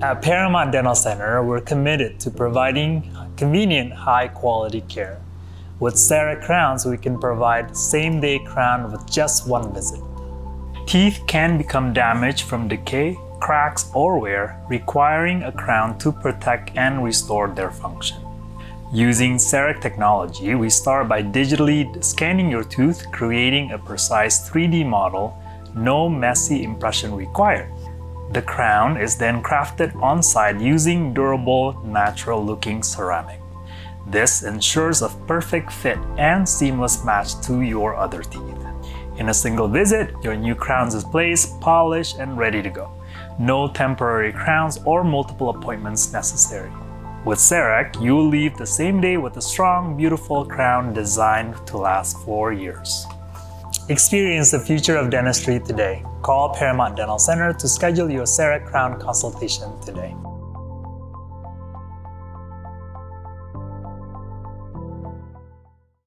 At Paramount Dental Center, we're committed to providing convenient, high-quality care. With CEREC crowns, we can provide same-day crown with just one visit. Teeth can become damaged from decay, cracks, or wear, requiring a crown to protect and restore their function. Using CEREC technology, we start by digitally scanning your tooth, creating a precise 3D model, no messy impression required. The crown is then crafted on-site using durable, natural-looking ceramic. This ensures a perfect fit and seamless match to your other teeth. In a single visit, your new crown is placed, polished, and ready to go. No temporary crowns or multiple appointments necessary. With CEREC, you will leave the same day with a strong, beautiful crown designed to last 4 years. Experience the future of dentistry today. Call Paramount Dental Center to schedule your CEREC crown consultation today.